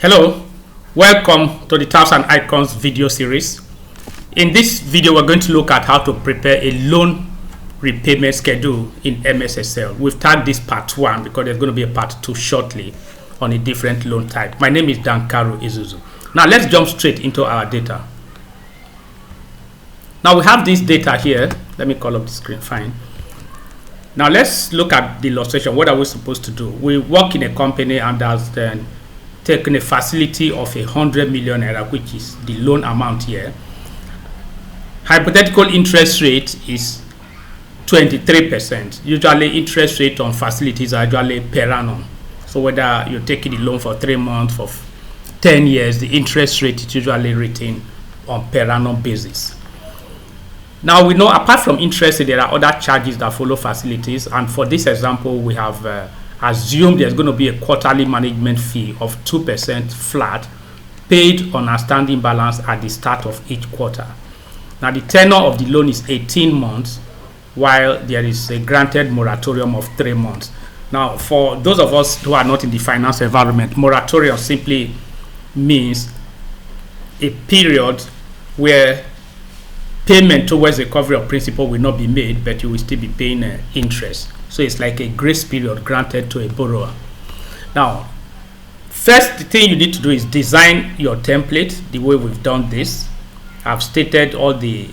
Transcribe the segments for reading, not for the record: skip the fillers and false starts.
Hello, welcome to the Tabs and Icons video series. In this video, we're going to look at how to prepare a loan repayment schedule in MS Excel. We've tagged this part 1 because there's going to be a part 2 shortly on a different loan type. My name is Karo Ezuzu. Now let's jump straight into our data. Now we have this data here. Let me call up the screen, fine. Now let's look at the illustration. What are we supposed to do? We work in a company and has then taken a facility of 100 million naira, which is the loan amount here. Hypothetical interest rate is 23%. Usually interest rate on facilities are usually per annum. So whether you're taking the loan for 3 months, for 10 years, the interest rate is usually written on per annum basis. Now we know apart from interest, there are other charges that follow facilities, and for this example we have assumed there's going to be a quarterly management fee of 2% flat paid on outstanding balance at the start of each quarter. Now the tenure of the loan is 18 months while there is a granted moratorium of 3 months. Now for those of us who are not in the finance environment, moratorium simply means a period where payment towards recovery of principal will not be made, but you will still be paying interest. So it's like a grace period granted to a borrower. Now, first the thing you need to do is design your template the way we've done this. I've stated all the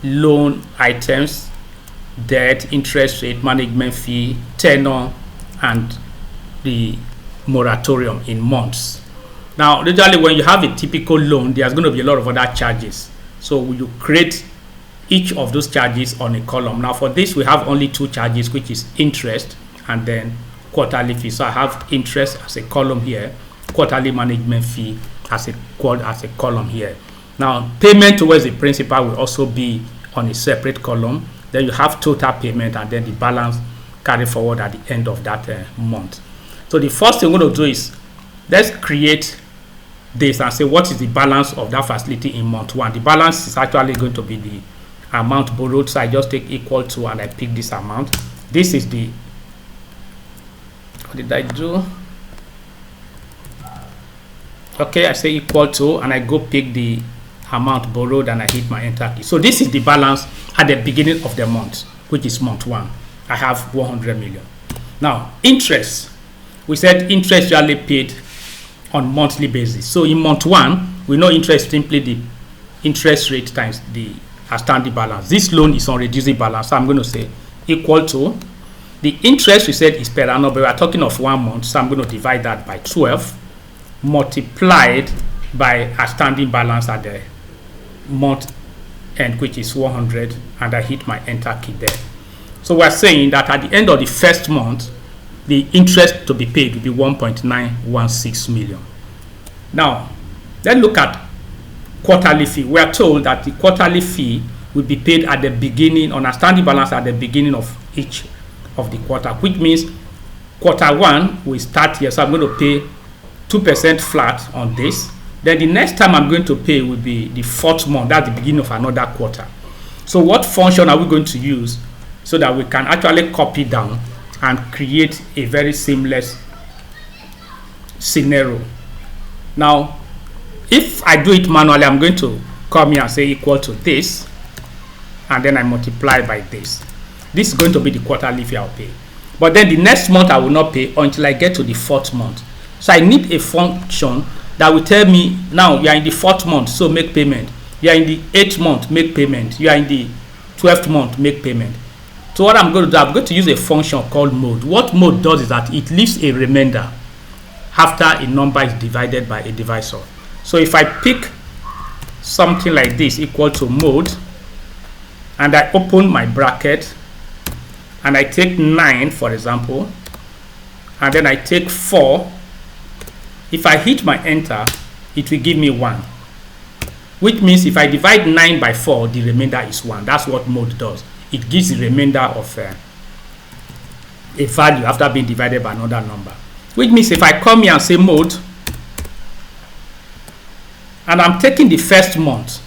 loan items, debt, interest rate, management fee, tenor, and the moratorium in months. Now, usually when you have a typical loan, there's going to be a lot of other charges. So you create each of those charges on a column. Now for this, we have only 2 charges, which is interest and then quarterly fee. So I have interest as a column here, quarterly management fee as a column here. Now payment towards the principal will also be on a separate column. Then you have total payment and then the balance carried forward at the end of that month. So the first thing we're going to do is let's create this and say what is the balance of that facility in month 1. The balance is actually going to be the amount borrowed, so I just take equal to and I pick this amount. This is the, what did I do? Okay, I say equal to and I go pick the amount borrowed and I hit my enter key. So this is the balance at the beginning of the month, which is month 1. I have 100 million. Now interest, we said interest usually paid on monthly basis. So in month 1, we know interest simply the interest rate times the outstanding balance. This loan is on reducing balance, so I'm going to say equal to the interest we said is per annum, but we are talking of 1 month, so I'm going to divide that by 12 multiplied by outstanding balance at the month end, which is 100, and I hit my enter key there. So we're saying that at the end of the first month, the interest to be paid will be 1.916 million. Now, let's look at quarterly fee. We are told that the quarterly fee will be paid at the beginning, on outstanding balance at the beginning of each of the quarter, which means quarter 1 will start here. So I'm going to pay 2% flat on this. Then the next time I'm going to pay will be the 4th month. That's the beginning of another quarter. So what function are we going to use so that we can actually copy down and create a very seamless scenario? Now if I do it manually, I'm going to come here and say equal to this and then I multiply by this. This is going to be the quarterly fee I'll pay, but then the next month I will not pay until I get to the 4th month. So I need a function that will tell me now you are in the 4th month, so make payment. You are in the 8th month, make payment. You are in the 12th month, make payment. So what I'm going to do, I'm going to use a function called mode. What mode does is that it leaves a remainder after a number is divided by a divisor. So if I pick something like this equal to mode and I open my bracket and I take 9 for example, and then I take 4, if I hit my enter it will give me 1, which means if I divide 9 by 4 the remainder is 1. That's what mode does. It gives the remainder of a value after being divided by another number, which means if I come here and say mode and I'm taking the first month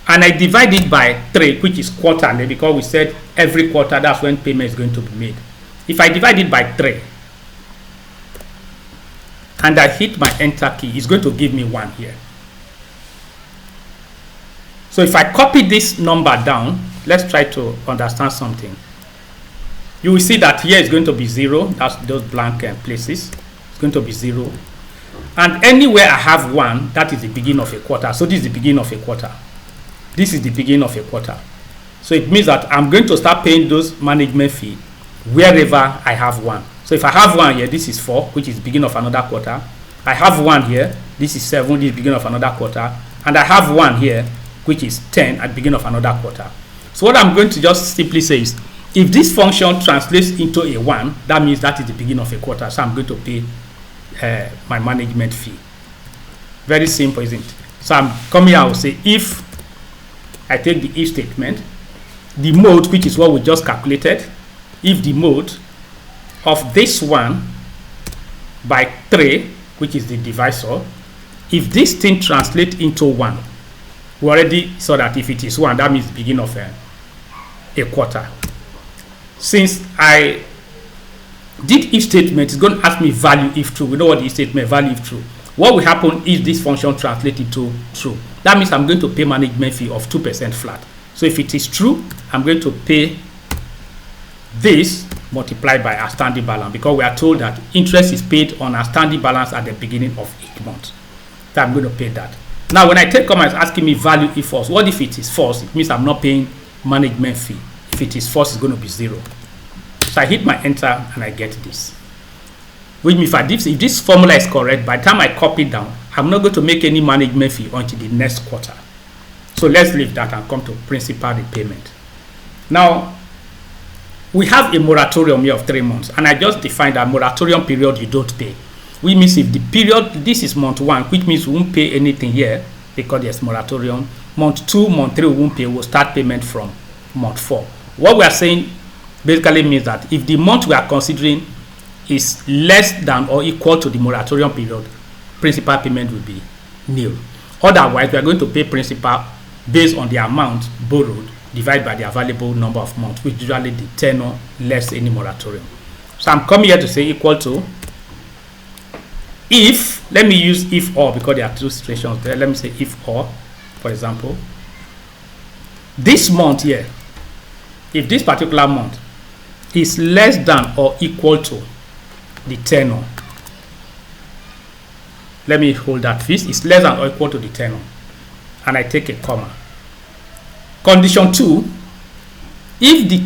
and I divide it by 3, which is quarterly, because we said every quarter that's when payment is going to be made. If I divide it by 3, and I hit my enter key, it's going to give me 1 here. So if I copy this number down, let's try to understand something. You will see that here is going to be 0. That's those blank places. It's going to be 0. And anywhere I have 1, that is the beginning of a quarter. So this is the beginning of a quarter. This is the beginning of a quarter. So it means that I'm going to start paying those management fee wherever I have 1. So if I have 1 here, this is 4, which is the beginning of another quarter. I have 1 here, this is 7, this is the beginning of another quarter. And I have 1 here, which is 10 at the beginning of another quarter. So what I'm going to just simply say is, if this function translates into a 1, that means that is the beginning of a quarter. So I'm going to pay my management fee. Very simple, isn't it? So I'm coming here, I will say if I take the if statement, the mode, which is what we just calculated, if the mode of this one by 3, which is the divisor, if this thing translates into 1, we already saw that if it is 1, that means the beginning of a quarter. Since I did if statement, it's going to ask me value if true. We know what the if statement value if true. What will happen if this function translates into true? That means I'm going to pay management fee of 2% flat. So if it is true, I'm going to pay this multiplied by outstanding balance, because we are told that interest is paid on outstanding balance at the beginning of each month. So I'm going to pay that. Now when I take comma, it's asking me value if false. What if it is false? It means I'm not paying management fee. If it is false, it's going to be 0. So I hit my enter and I get this. Which means if this formula is correct, by the time I copy it down, I'm not going to make any management fee until the next quarter. So let's leave that and come to principal repayment. Now, we have a moratorium here of 3 months, and I just defined that moratorium period you don't pay. Which means if the period, this is month 1, which means we won't pay anything here because there's moratorium. Month 2, month 3 we won't pay, we'll start payment from month 4. What we are saying basically means that if the month we are considering is less than or equal to the moratorium period, principal payment will be nil. Otherwise, we are going to pay principal based on the amount borrowed divided by the available number of months, which usually the tenor less any moratorium. So I'm coming here to say equal to, if, let me use if or, because there are 2 situations there. Let me say if or, for example, this month here, if this particular month is less than or equal to the tenor, let me hold that first, it's less than or equal to the tenor, and I take a comma. Condition 2, if the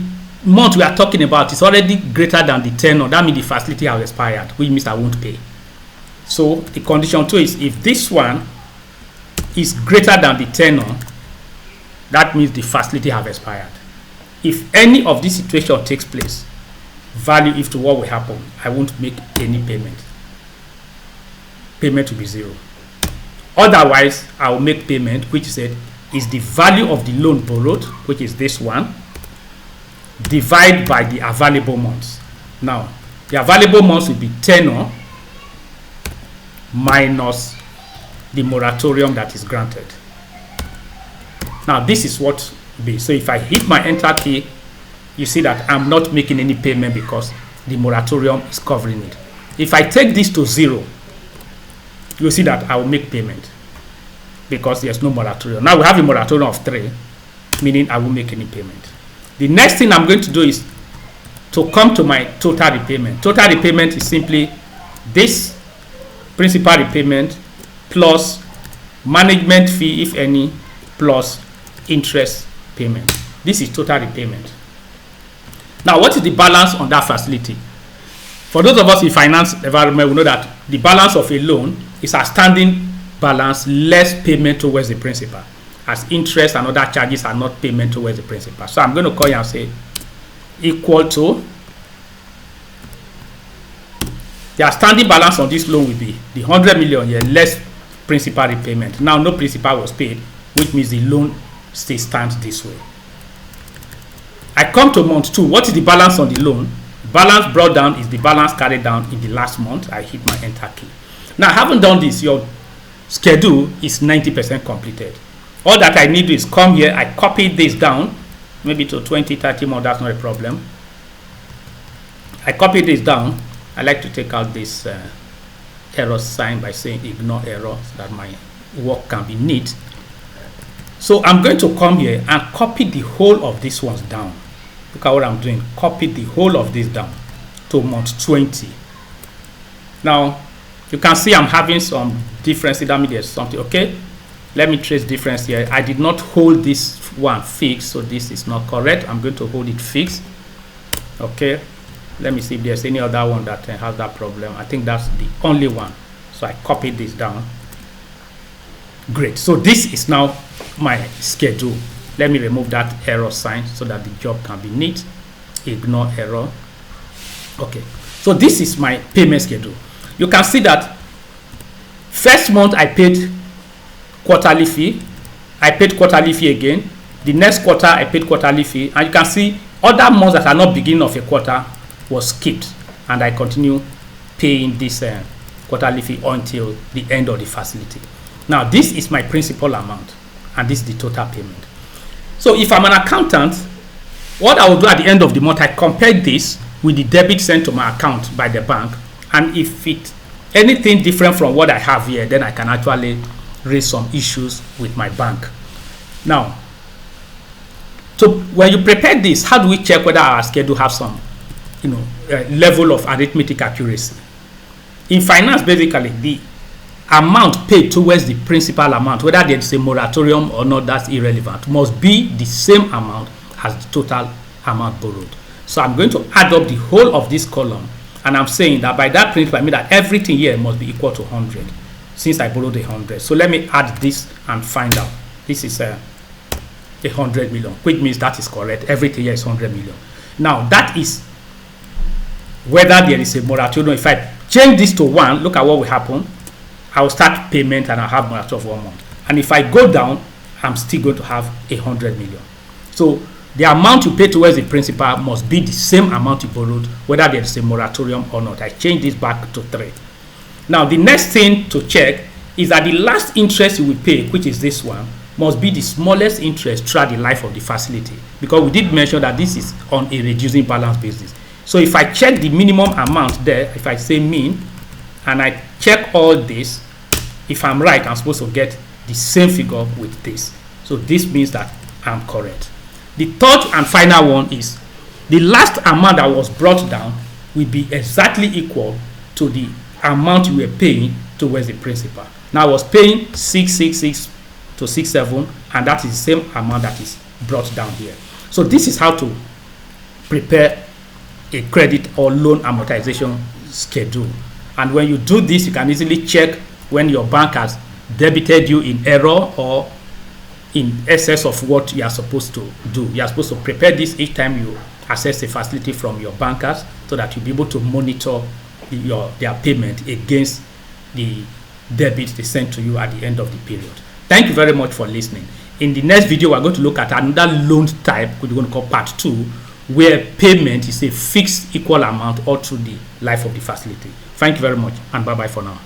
month we are talking about is already greater than the tenor, that means the facility has expired, which means I won't pay. So the condition 2 is if this one is greater than the tenor, that means the facility have expired. If any of this situation takes place, value if to what will happen, I won't make any payment. Payment will be 0. Otherwise, I will make payment, which said is the value of the loan borrowed, which is this one, divided by the available months. Now, the available months will be tenor minus the moratorium that is granted. Now, this is what be. So if I hit my enter key, you see that I'm not making any payment because the moratorium is covering it. If I take this to 0, you'll see that I will make payment because there's no moratorium. Now we have a moratorium of 3, meaning I won't make any payment. The next thing I'm going to do is to come to my total repayment. Total repayment is simply this principal repayment plus management fee, if any, plus interest payment. This is total repayment. Now, what is the balance on that facility? For those of us in finance environment, we know that the balance of a loan is outstanding balance less payment towards the principal, as interest and other charges are not payment towards the principal. So I'm going to call here and say equal to the outstanding balance on this loan will be the 100 million here less principal repayment. Now no principal was paid, which means the loan still stands this way. I come to month 2. What is the balance on the loan? Balance brought down is the balance carried down in the last month. I hit my enter key. Now, having done this, your schedule is 90% completed. All that I need to do is come here, I copy this down, maybe to 20, 30 more, that's not a problem. I copy this down. I like to take out this error sign by saying ignore error so that my work can be neat. So I'm going to come here and copy the whole of these ones down. Look at what I'm doing. Copy the whole of this down to month 20. Now you can see I'm having some difference. That means there's something. Okay, let me trace difference here. I did not hold this one fixed, so this is not correct. I'm going to hold it fixed. Okay, let me see if there's any other one that has that problem. I think that's the only one. So I copied this down. Great. So this is now my schedule. Let me remove that error sign so that the job can be neat. Ignore error. Okay, so this is my payment schedule. You can see that first month I paid quarterly fee. I paid quarterly fee again. The next quarter I paid quarterly fee, and you can see other months that are not beginning of a quarter was skipped, and I continue paying this quarterly fee until the end of the facility. Now this is my principal amount, and this is the total payment. So if I'm an accountant, what I will do at the end of the month, I compare this with the debit sent to my account by the bank, and if it anything different from what I have here, then I can actually raise some issues with my bank. Now, so when you prepare this, how do we check whether our schedule has some level of arithmetic accuracy? In finance, basically the amount paid towards the principal amount, whether there's a moratorium or not, that's irrelevant, must be the same amount as the total amount borrowed. So I'm going to add up the whole of this column, and I'm saying that by that principle I mean that everything here must be equal to 100 since I borrowed 100. So let me add this and find out. This is 100 million, which means that is correct. Everything here is 100 million. Now that is whether there is a moratorium. If I change this to 1, look at what will happen. I will start payment and I'll have moratorium of 1 month. And if I go down, I'm still going to have 100 million. So the amount you pay towards the principal must be the same amount you borrowed, whether there is a moratorium or not. I change this back to 3. Now the next thing to check is that the last interest you will pay, which is this one, must be the smallest interest throughout the life of the facility, because we did mention that this is on a reducing balance basis. So if I check the minimum amount there, if I say mean and I check all this, if I'm right, I'm supposed to get the same figure with this. So this means that I'm correct. The third and final one is the last amount that was brought down will be exactly equal to the amount you were paying towards the principal. Now I was paying 666 to 67, and that is the same amount that is brought down here. So this is how to prepare a credit or loan amortization schedule. And when you do this, you can easily check when your bank has debited you in error or in excess of what you are supposed to do. You are supposed to prepare this each time you access a facility from your bankers, so that you'll be able to monitor their payment against the debit they sent to you at the end of the period. Thank you very much for listening. In the next video, we're going to look at another loan type, which we're going to call part 2, where payment is a fixed equal amount all through the life of the facility. Thank you very much, and bye-bye for now.